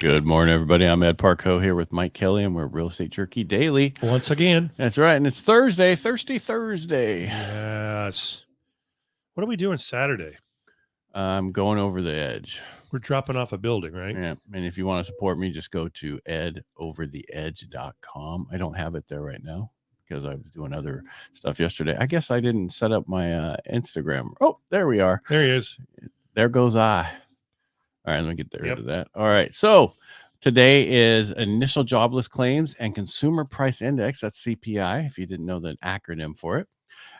Good morning, everybody. I'm Ed Parcaut here with Mike Kelly, and we're Real Estate Jerky Daily. Once again. That's right, and it's Thursday, Thirsty Thursday. Yes. What are we doing Saturday? I'm going over the edge. We're dropping off a building, right? Yeah, and if you want to support me, just go to edovertheedge.com. I don't have it there right now because I was doing other stuff yesterday. I guess I didn't set up my Instagram. Oh, there we are. There he is. There goes I. All right, let me get rid of that. All right, so today is initial jobless claims and consumer price index. That's CPI, if you didn't know the acronym for it.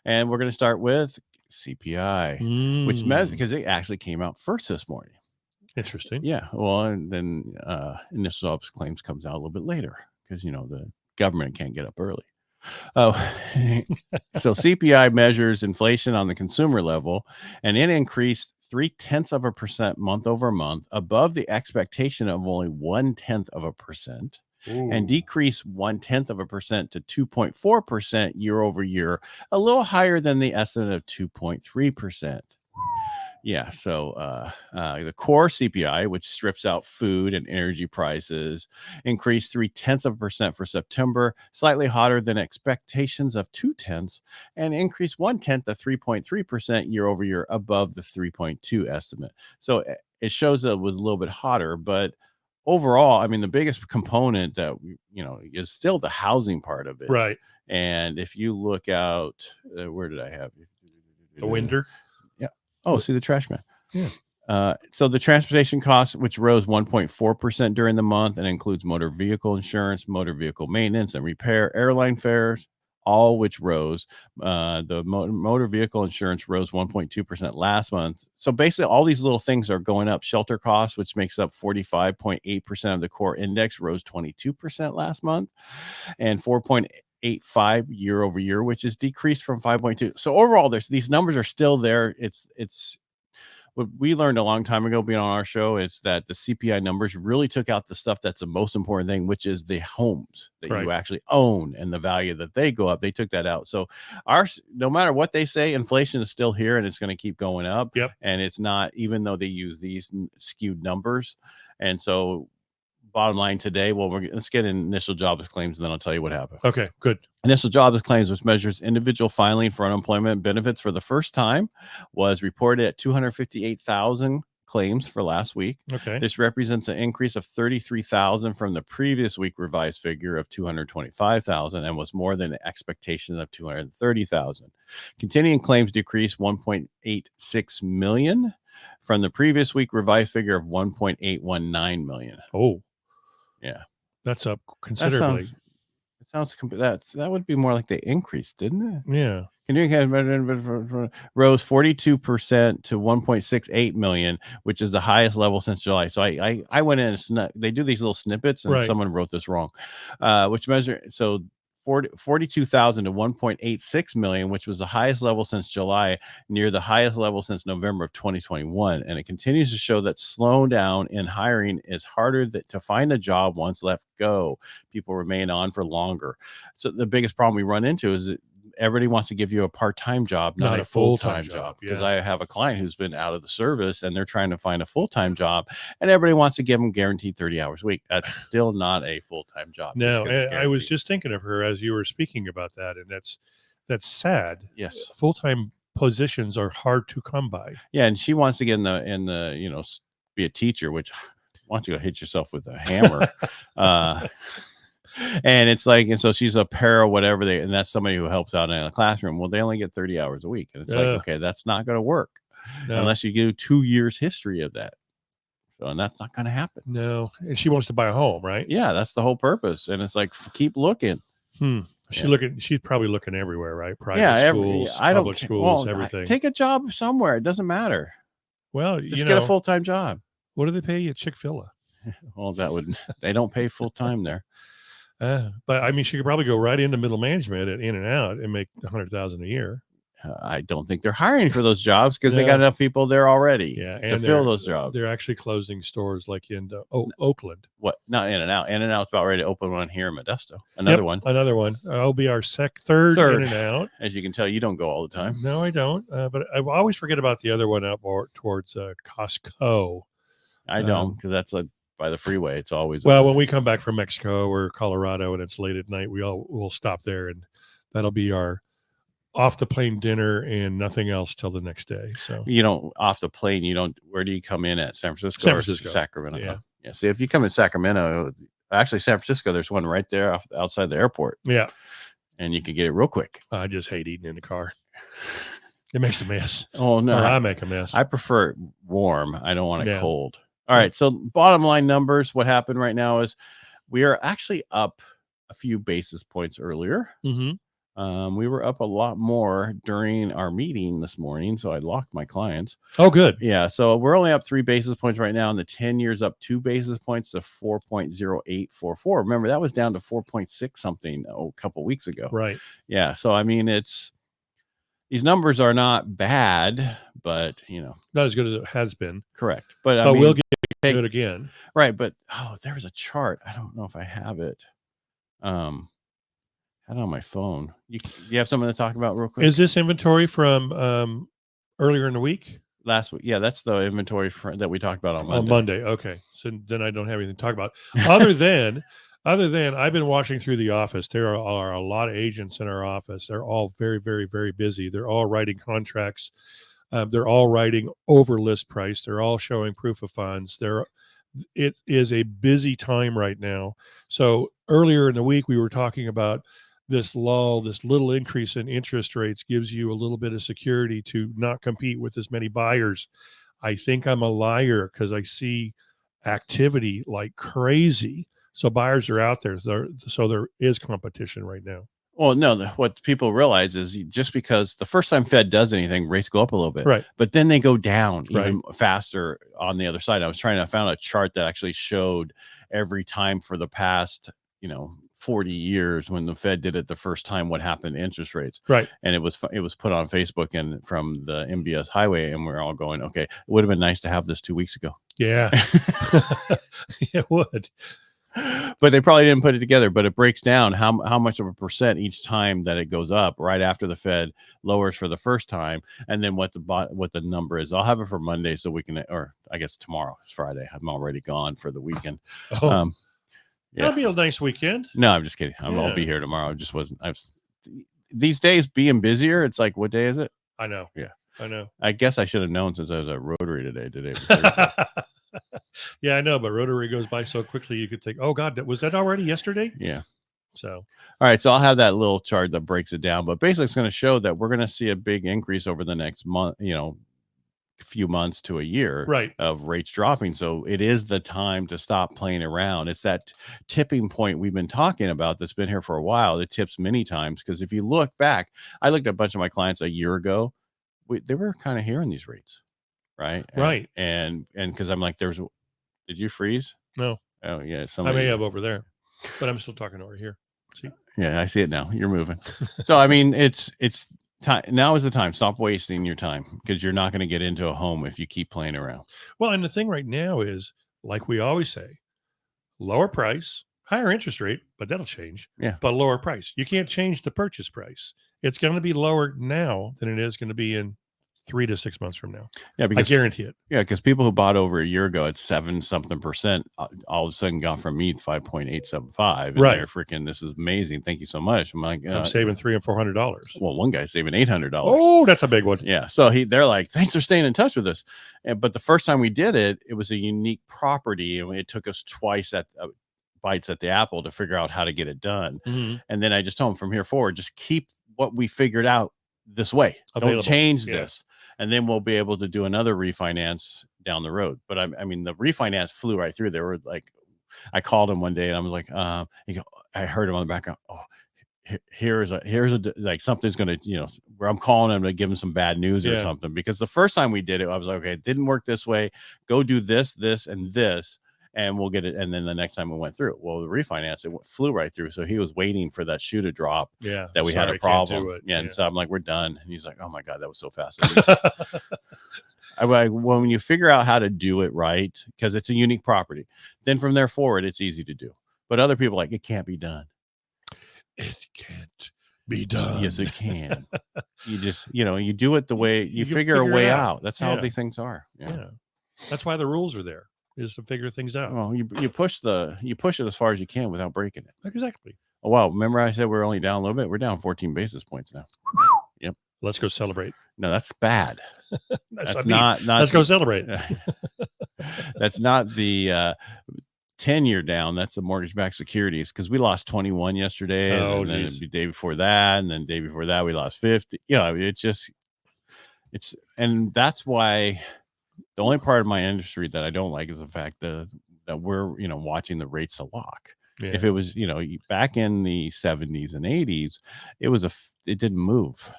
And we're going to start with CPI, which measures because it actually came out first this morning. Interesting. Yeah. Well, and then initial jobless claims comes out a little bit later because, you know, the government can't get up early. Oh, so CPI measures inflation on the consumer level, and it increased 0.3% month over month, above the expectation of only 0.1%, and decreased 0.1% to 2.4% year over year, a little higher than the estimate of 2.3%. Yeah, so the core CPI, which strips out food and energy prices, increased 0.3% for September, slightly hotter than expectations of 0.2%, and increased 0.1% to 3.3% year over year, above the 3.2 estimate. So it shows that it was a little bit hotter, but overall, I mean, the biggest component that is still the housing part of it, right? And if you look out, where did I have you? The winder. Oh, see the trash man. Yeah. So the transportation costs, which rose 1.4% during the month, and includes motor vehicle insurance, motor vehicle maintenance and repair, airline fares, all which rose. The motor vehicle insurance rose 1.2% last month. So basically, all these little things are going up. Shelter costs, which makes up 45.8% of the core index, rose 22% last month, and 4.85 year over year, which is decreased from 5.2. So overall, these numbers are still there. It's what we learned a long time ago being on our show is that the CPI numbers really took out the stuff that's the most important thing, which is the homes that you actually own and the value that they go up. They took that out. So no matter what they say, inflation is still here and it's going to keep going up. Yep. And it's not, even though they use these skewed numbers. And so bottom line today, let's get initial jobless claims, and then I'll tell you what happened. Okay, good. Initial jobless claims, which measures individual filing for unemployment benefits for the first time, was reported at 258,000 claims for last week. Okay. This represents an increase of 33,000 from the previous week revised figure of 225,000, and was more than the expectation of 230,000. Continuing claims decreased 1.86 million from the previous week revised figure of 1.819 million. Oh. Yeah, that's up considerably. That would be more like the increase, didn't it? Yeah. Rose 42% to 1.68 million, which is the highest level since July. So I went in and they do these little snippets, and someone wrote this wrong, which measure 42,000 to 1.86 million, which was the highest level since July, near the highest level since November of 2021. And it continues to show that slowing down in hiring is harder to find a job once let go. People remain on for longer. So the biggest problem we run into is that everybody wants to give you a part-time job, not a full-time job. Because I have a client who's been out of the service and they're trying to find a full-time job, and everybody wants to give them guaranteed 30 hours a week. That's still not a full-time job. No, I was just thinking of her as you were speaking about that, and that's sad. Yes. Full-time positions are hard to come by. Yeah, and she wants to get in the be a teacher, which why don't you go hit yourself with a hammer? And it's like, and so she's a para, whatever and that's somebody who helps out in a classroom. Well, they only get 30 hours a week. And it's like, okay, that's not going to work unless you do 2 years history of that. So, and that's not going to happen. No. And she wants to buy a home, right? Yeah. That's the whole purpose. And it's like, keep looking. She's probably looking everywhere, right? Private schools, public schools, everything. Take a job somewhere. It doesn't matter. Well, just get a full-time job. What do they pay you at Chick-fil-A? Well, they don't pay full-time there. But I mean, she could probably go right into middle management at In-N-Out and make $100,000 a year. I don't think they're hiring for those jobs because they got enough people there already to fill those jobs. They're actually closing stores like in Oakland. What? Not In-N-Out. In-N-Out's about ready to open one here in Modesto. Another one. I'll be our third In-N-Out. As you can tell, you don't go all the time. No, I don't. But I always forget about the other one out more towards Costco. I don't, because that's by the freeway, it's always Well, when we come back from Mexico or Colorado and it's late at night, we'll stop there, and that'll be our off the plane dinner and nothing else till the next day. So off the plane, where do you come in at? San Francisco San or Francisco. Sacramento? Yeah. Yeah. See, if you come in Sacramento, actually San Francisco, there's one right there outside the airport. Yeah. And you can get it real quick. I just hate eating in the car. It makes a mess. Oh no. Or I make a mess. I prefer it warm. I don't want it cold. All Yeah. right. So bottom line numbers, what happened right now is we are actually up a few basis points earlier. Mm-hmm. We were up a lot more during our meeting this morning, so I locked my clients. Oh, good. Yeah, so we're only up 3 basis points right now, and the 10 years up 2 basis points to 4.0844. Remember, that was down to 4.6 something a couple weeks ago. Right. Yeah, so I mean, these numbers are not bad, but not as good as it has been. Correct, but we'll get good again. Right, but there's a chart. I don't know if I have it. Had it on my phone. You have something to talk about real quick? Is this inventory from earlier in the week? Last week. Yeah, that's the inventory that we talked about on Monday. On Monday. Okay. So then I don't have anything to talk about. Other than I've been watching through the office. There are a lot of agents in our office. They're all very, very, very busy. They're all writing contracts. They're all writing over list price. They're all showing proof of funds. It is a busy time right now. So earlier in the week, we were talking about this lull, this little increase in interest rates gives you a little bit of security to not compete with as many buyers. I think I'm a liar because I see activity like crazy. So buyers are out there. So there is competition right now. Well, no, what people realize is just because the first time Fed does anything, rates go up a little bit, right? But then they go down even faster on the other side. I found a chart that actually showed every time for the past, 40 years when the Fed did it the first time, what happened to interest rates. Right. And it was put on Facebook and from the MBS highway. And we're all going, okay, it would have been nice to have this 2 weeks ago. Yeah, it would. But they probably didn't put it together, but it breaks down how much of a percent each time that it goes up right after the Fed lowers for the first time. And then what the number is. I'll have it for Monday so we can, or I guess tomorrow is Friday. I'm already gone for the weekend. Oh. Yeah. That'll be a nice weekend. No, I'm just kidding. I'll be here tomorrow. These days being busier. It's like, what day is it? I know. Yeah, I know. I guess I should have known since I was at Rotary today. Yeah, I know. But Rotary goes by so quickly. You could think, oh God, was that already yesterday? Yeah. So, all right. So I'll have that little chart that breaks it down, but basically it's going to show that we're going to see a big increase over the next month, few months to a year of rates dropping. So it is the time to stop playing around. It's that tipping point we've been talking about that's been here for a while. It tips many times because if you look back, I looked at a bunch of my clients a year ago. They were kind of hearing these rates, right? And because I'm like, did you freeze? No. Oh yeah. I may have over there, but I'm still talking over here. See? Yeah, I see it now. You're moving. So I mean, it's time. Now is the time. Stop wasting your time because you're not going to get into a home if you keep playing around. Well, and the thing right now is, like we always say, lower price, higher interest rate, but that'll change. Yeah. But lower price. You can't change the purchase price. It's going to be lower now than it is going to be in 3 to 6 months from now. Yeah, because I guarantee it. Yeah, because people who bought over a year ago at 7-something%, all of a sudden got from me 5.875. And right. They're freaking, this is amazing. Thank you so much. I'm like, I'm saving $300 and $400. Well, one guy's saving $800. Oh, that's a big one. Yeah. So they're like, thanks for staying in touch with us. But the first time we did it, it was a unique property, and it took us twice bites at the apple to figure out how to get it done. Mm-hmm. And then I just told them from here forward, just keep what we figured out this way. Available. Don't change this. And then we'll be able to do another refinance down the road. But I mean, the refinance flew right through. They were like, I called him one day and I was like, I heard him on the background. Oh, here's a like something's going to, where I'm calling him to give him some bad news or something. Because the first time we did it, I was like, okay, it didn't work this way. Go do this, and this. And we'll get it. And then the next time we went through it, well, the refinance, it flew right through. So he was waiting for that shoe to drop. Yeah. That we had a problem. And so I'm like, we're done. And he's like, oh my God, that was so fast. When you figure out how to do it right, because it's a unique property, then from there forward, it's easy to do. But other people are like, it can't be done. It can't be done. Yes, it can. You just, you do it the way you figure a way out. That's how these things are. Yeah. That's why the rules are there. is to figure things out. Well, you push it as far as you can without breaking it. Exactly. Oh, wow. Remember I said we're only down a little bit? We're down 14 basis points now. Yep. Let's go celebrate. No, that's bad. That's not Let's go celebrate. That's not the 10-year down. That's the mortgage-backed securities, because we lost 21 yesterday. Oh, and then geez. the day before that, and then the day before that we lost 50. And that's why the only part of my industry that I don't like is the fact that we're watching the rates to lock. Yeah. If it was back in the 70s and 80s, it didn't move,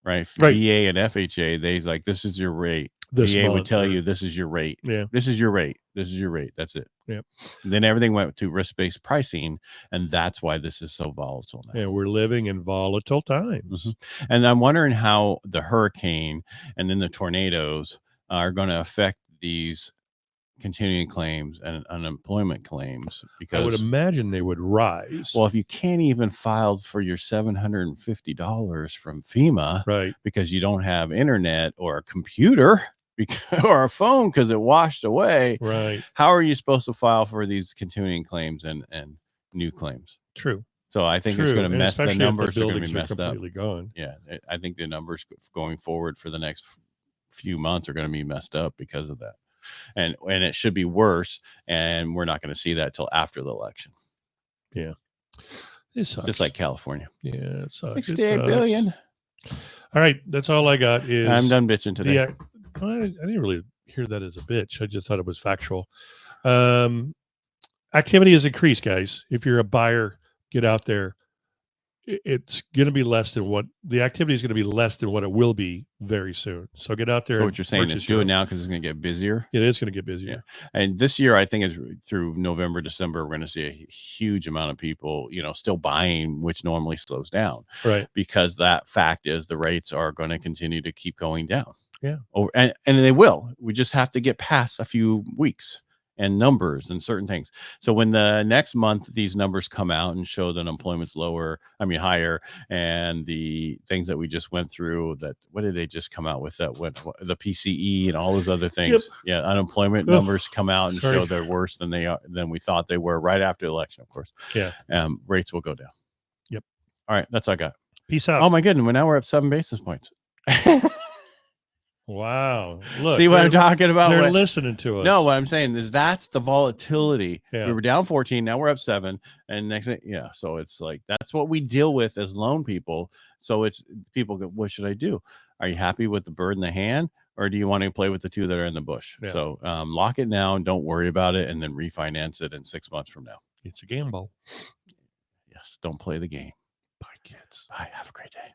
right? VA and FHA, they like, this is your rate. VA would tell you, this is your rate. Yeah. This is your rate. This is your rate. That's it. Yeah. Then everything went to risk-based pricing, and that's why this is so volatile now. Yeah, we're living in volatile times. Mm-hmm. And I'm wondering how the hurricane and then the tornadoes are going to affect these continuing claims and unemployment claims, because I would imagine they would rise. Well, if you can't even file for your $750 from FEMA, right, because you don't have internet or a computer or a phone because it washed away, right, how are you supposed to file for these continuing claims and new claims? True. So I think it's going to mess, the numbers are going to be messed up. Gone. Yeah, I think the numbers going forward for the next few months are going to be messed up because of that. And it should be worse, and we're not going to see that till after the election. Yeah, it sucks. Just like California. Yeah, it sucks. 68 billion. All right, that's all I got. I'm done bitching today. I didn't really hear that as a bitch. I just thought it was factual. Activity has increased, guys. If you're a buyer, get out there. It's going to be less than what the activity is going to be less than what it will be very soon. So get out there. So what you're saying is do it now, because it's going to get busier. It is going to get busier. Yeah. And this year, I think it's through November, December, we're going to see a huge amount of people, still buying, which normally slows down. Right. Because that fact is the rates are going to continue to keep going down. Yeah. And they will. We just have to get past a few weeks and numbers and certain things. So when the next month these numbers come out and show that unemployment's higher, and the things that we just went through, what did they just come out with, that what the PCE and all those other things? Yep. Yeah, unemployment numbers come out and show they're worse than we thought they were right after the election, of course. Yeah. Rates will go down. Yep. All right, that's all I got. Peace out. Oh my goodness, now we're up 7 basis points. Wow. Look, see what I'm talking about? They're listening to us. No, what I'm saying is that's the volatility. Yeah. We were down 14, now we're up 7. And next thing, so it's like, that's what we deal with as loan people. So it's people go, what should I do? Are you happy with the bird in the hand, or do you want to play with the two that are in the bush? Yeah. So lock it now and don't worry about it, and then refinance it in 6 months from now. It's a gamble. Yes. Don't play the game. Bye, kids. Bye. Have a great day.